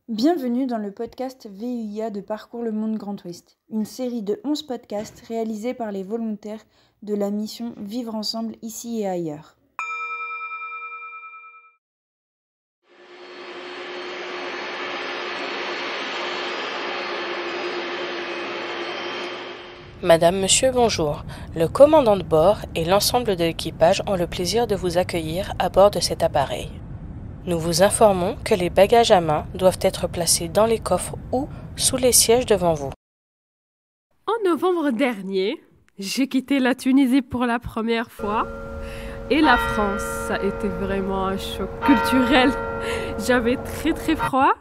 Bienvenue dans le podcast VUIA de Parcours le Monde Grand Ouest, une série de 11 podcasts réalisés par les volontaires de la mission Vivre ensemble ici et ailleurs. Madame, Monsieur, bonjour. Le commandant de bord et l'ensemble de l'équipage ont le plaisir de vous accueillir à bord de cet appareil. Nous vous informons que les bagages à main doivent être placés dans les coffres ou sous les sièges devant vous. En novembre dernier, j'ai quitté la Tunisie pour la première fois et la France. Ça a été vraiment un choc culturel. J'avais très froid,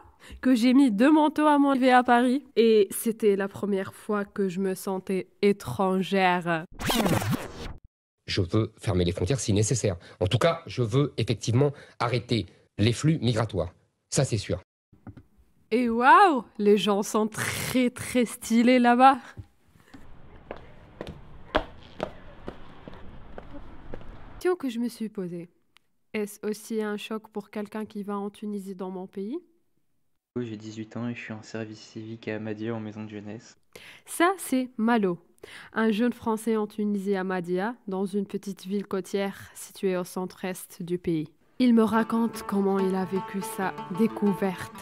que j'ai mis 2 manteaux à mon arrivée à Paris et c'était la première fois que je me sentais étrangère. Je veux fermer les frontières si nécessaire. En tout cas, je veux effectivement arrêter les flux migratoires. Ça, c'est sûr. Et waouh, les gens sont très stylés là-bas. Question que je me suis posée. Est-ce aussi un choc pour quelqu'un qui va en Tunisie dans mon pays ? J'ai 18 ans et je suis en service civique à Amadia en maison de jeunesse. Ça, c'est Malo, un jeune Français en Tunisie à Amadia, dans une petite ville côtière située au centre-est du pays. Il me raconte comment il a vécu sa découverte.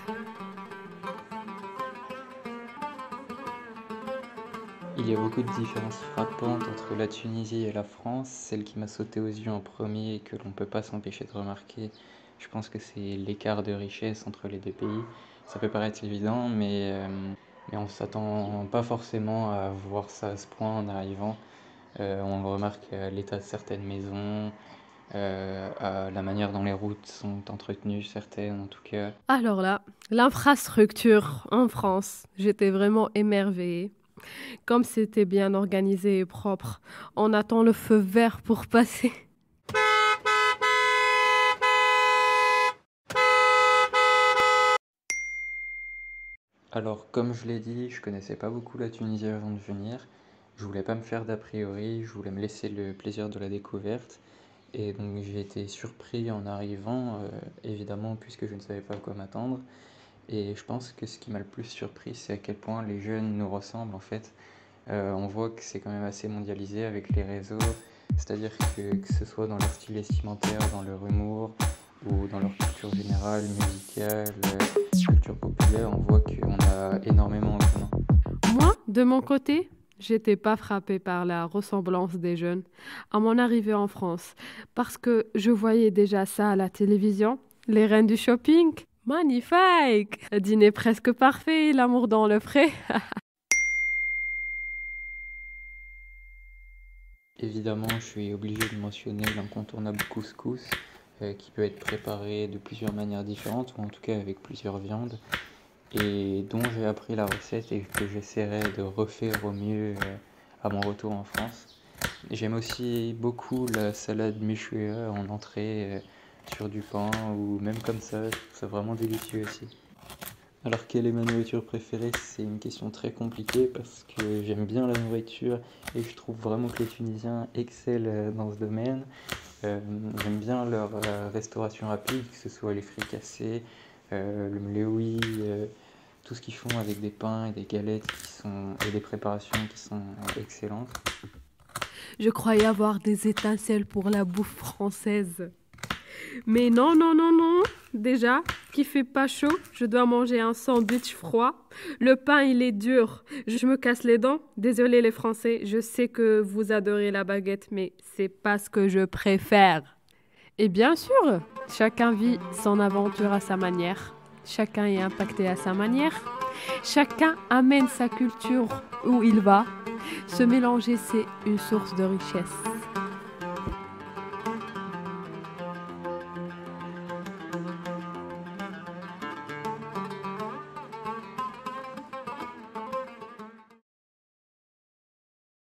Il y a beaucoup de différences frappantes entre la Tunisie et la France. Celle qui m'a sauté aux yeux en premier et que l'on ne peut pas s'empêcher de remarquer, je pense que c'est l'écart de richesse entre les deux pays. Ça peut paraître évident, mais on ne s'attend pas forcément à voir ça à ce point en arrivant. On le remarque à l'état de certaines maisons, à la manière dont les routes sont entretenues, certaines en tout cas. Alors là, l'infrastructure en France, j'étais vraiment émerveillée. Comme c'était bien organisé et propre, on attend le feu vert pour passer. Alors, comme je l'ai dit, je connaissais pas beaucoup la Tunisie avant de venir. Je voulais pas me faire d'a priori, je voulais me laisser le plaisir de la découverte. Et donc j'ai été surpris en arrivant, évidemment, puisque je ne savais pas à quoi m'attendre. Et je pense que ce qui m'a le plus surpris, c'est à quel point les jeunes nous ressemblent en fait. On voit que c'est quand même assez mondialisé avec les réseaux, c'est-à-dire que ce soit dans leur style vestimentaire, dans leur humour ou dans leur culture générale, musicale, culture populaire, on voit qu'on a énormément en commun. Moi, de mon côté, j'étais pas frappée par la ressemblance des jeunes à mon arrivée en France, parce que je voyais déjà ça à la télévision, les reines du shopping. Magnifique! Dîner presque parfait, l'amour dans le frais. Évidemment, je suis obligé de mentionner l'incontournable couscous, qui peut être préparé de plusieurs manières différentes, ou en tout cas avec plusieurs viandes, et dont j'ai appris la recette et que j'essaierai de refaire au mieux à mon retour en France. J'aime aussi beaucoup la salade méchouia en entrée sur du pain, ou même comme ça, je trouve ça vraiment délicieux aussi. Alors, quelle est ma nourriture préférée? C'est une question très compliquée parce que j'aime bien la nourriture et je trouve vraiment que les Tunisiens excellent dans ce domaine. J'aime bien leur restauration rapide, que ce soit les fricassés, le mléoui, tout ce qu'ils font avec des pains et des galettes et des préparations qui sont excellentes. Je croyais avoir des étincelles pour la bouffe française. Mais non. Déjà, qu'il fait pas chaud, je dois manger un sandwich froid. Le pain, il est dur. Je me casse les dents. Désolé les Français, je sais que vous adorez la baguette, mais c'est pas ce que je préfère. Et bien sûr, chacun vit son aventure à sa manière. Chacun est impacté à sa manière. Chacun amène sa culture où il va. Se mélanger, c'est une source de richesse.